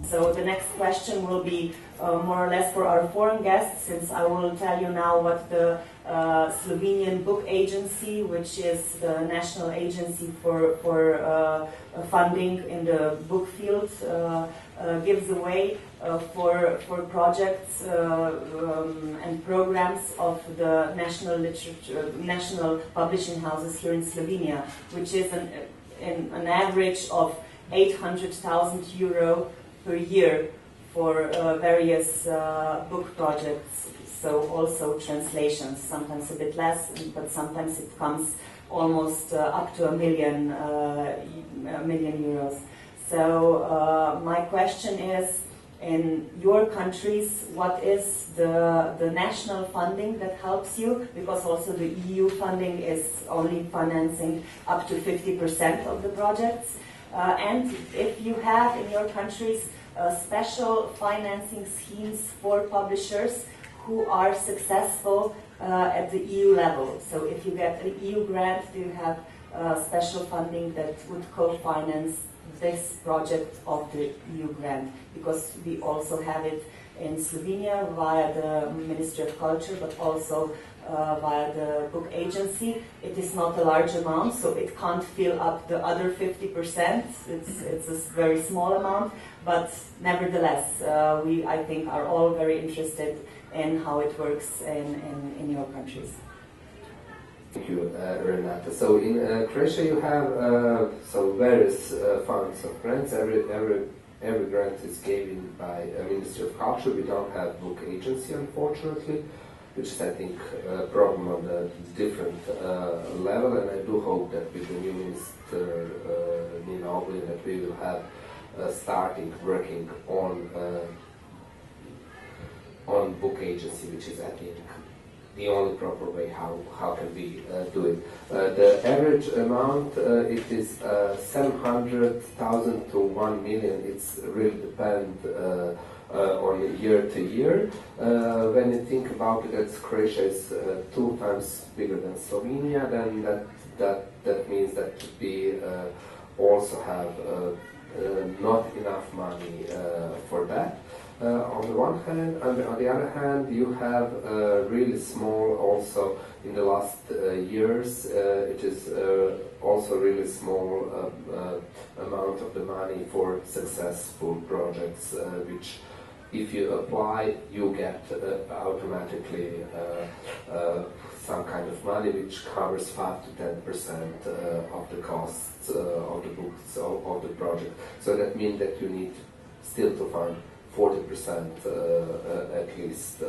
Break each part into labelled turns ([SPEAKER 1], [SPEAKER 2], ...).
[SPEAKER 1] So the next question will be more or less for our foreign guests, since I will tell you now what the Slovenian Book Agency, which is the national agency for funding in the book field, gives away for projects and programs of the national publishing houses here in Slovenia, which is an average of 800,000 euro per year for various book projects. So also translations, sometimes a bit less, but sometimes it comes almost up to a million euros. So my question is, in your countries, what is the national funding that helps you? Because also the EU funding is only financing up to 50% of the projects. And if you have in your countries special financing schemes for publishers who are successful at the EU level. So if you get an EU grant, do you have special funding that would co-finance this project of the EU grant? Because we also have it in Slovenia via the Ministry of Culture, but also via the book agency. It is not a large amount, so it can't fill up the other 50%. It's a very small amount, but nevertheless, we, I think, are all very interested in how it works in your countries.
[SPEAKER 2] Thank you, Renata. So in Croatia you have various funds of grants. Every grant is given by a Ministry of Culture. We don't have book agency, unfortunately, which is, I think, a problem on a different level. And I do hope that with the new minister, Nina Oblin, that we will have starting working on book agency, which is, I think, the only proper way how can we do it. The average amount, it is 700,000 to 1 million. It's really depend on year to year. When you think about it, that Croatia is 2 times bigger than Slovenia, then that means that we also have not enough money for that. On the one hand, and on the other hand, you have really small, also in the last years, it is also really small amount of the money for successful projects, which if you apply, you get automatically some kind of money which covers 5 to 10% of the costs of the books of the project. So that means that you need still to find 40% at least.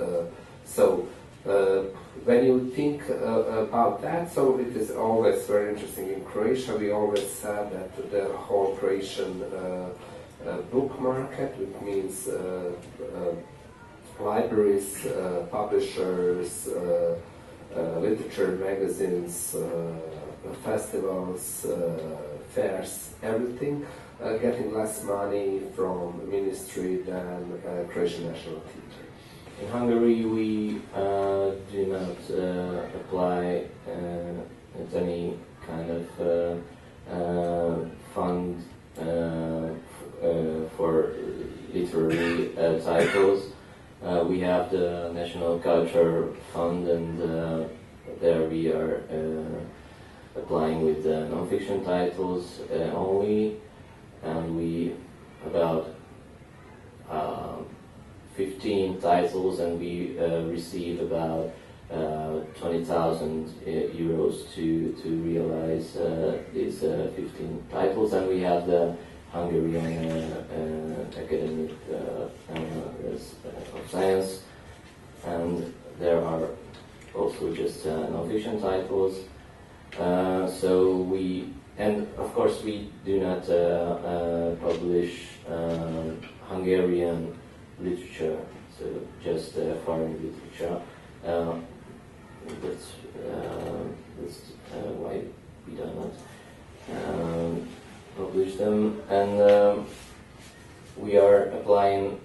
[SPEAKER 2] When you think about that, so it is always very interesting. In Croatia, we always said that the whole Croatian book market, which means libraries, publishers, literature magazines, festivals, fairs, everything, getting less money from ministry than Croatian National Theatre.
[SPEAKER 3] In Hungary, we do not apply at any kind of fund for literary titles. We have the National Culture Fund, and there we are applying with non-fiction titles only, and we about 15 titles, and we receive about 20,000 euros to realize these 15 titles, and we have the Hungarian Academy of Science, and there are also just non-fiction titles. And of course we do not publish Hungarian literature, so just foreign literature. That's why we do not publish them, and we are applying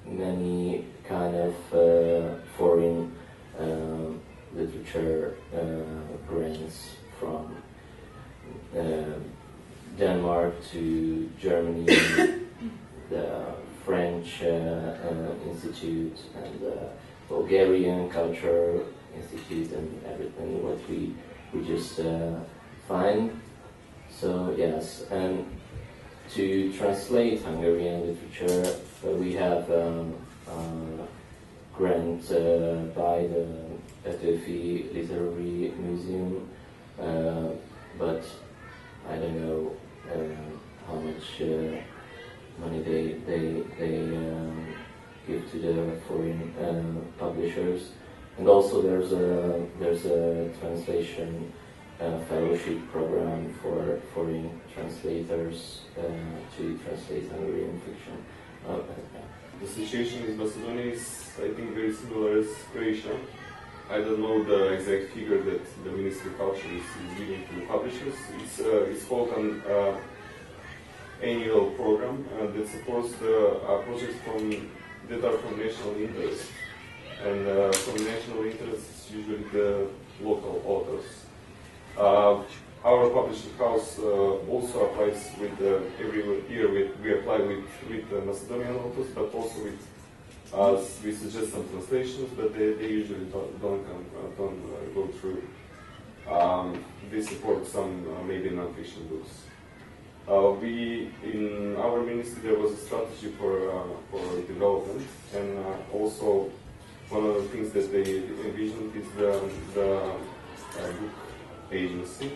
[SPEAKER 3] many kind of foreign literature grants from Denmark to Germany, the French Institute and the Bulgarian Culture Institute and everything what we just find. So yes, and to translate Hungarian literature, we have grant by the Petőfi Literary Museum, but I don't know how much money they give to the foreign publishers. And also there's a translation fellowship program for foreign translators to translate Hungarian fiction.
[SPEAKER 4] The situation in Macedonia is, I think, very similar as Croatia. I don't know the exact figure that the Ministry of Culture is giving to publishers. It's called an annual program that supports the projects that are from national interest. And from national interest, it's usually the local authors. Our publishing house also applies with every year we apply with Macedonian authors, but also with we suggest some translations, but they usually don't go through. They support some maybe non-fiction books. In our ministry there was a strategy for development, and also one of the things that they envisioned is the book agency.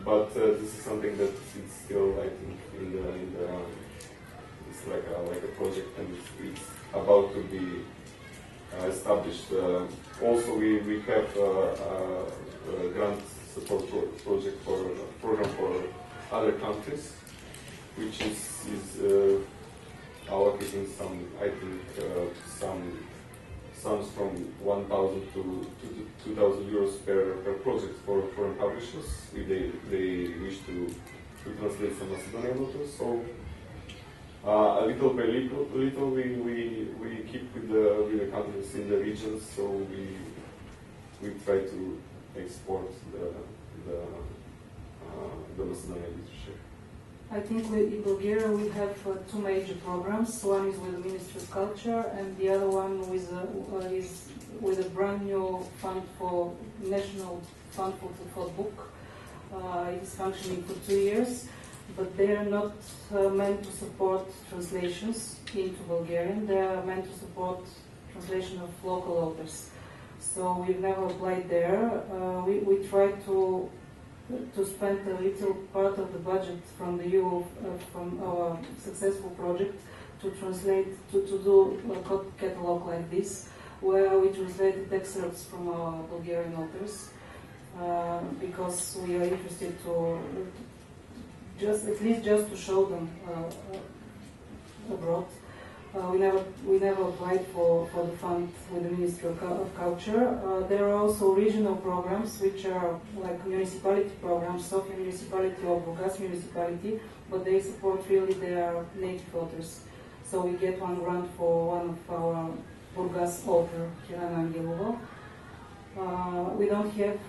[SPEAKER 4] But this is something that is still, I think, in the it's like a project, and it's about to be established. Also, we have a grant support project program for other countries, which is allocating some, I think, some sums from 1,000 to 2,000 euros per project for foreign publishers if they wish to translate some Macedonian authors. So a little by little we keep with the countries in the regions. So we try to export the Macedonian literature.
[SPEAKER 5] I think in Bulgaria we have two major programs. One is with the Ministry of Culture, and the other one is with a brand new fund for national fund for book. It is functioning for 2 years, but they are not meant to support translations into Bulgarian. They are meant to support translation of local authors. So we've never applied there. We try to spend a little part of the budget from the EU, from our successful project, to translate, to do a catalog like this, where we translated excerpts from our Bulgarian authors, because we are interested to at least to show them abroad. We never applied for the fund with the Ministry of Culture. There are also regional programs, which are like municipality programs, Sofia municipality or Burgas municipality, but they support really their native authors. So we get one grant for one of our Burgas author, Kirana Angelova. We don't have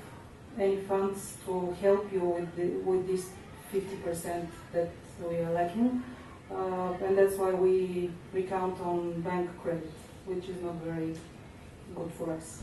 [SPEAKER 5] any funds to help you with this 50% that we are lacking. And that's why we count on bank credit, which is not very good for us.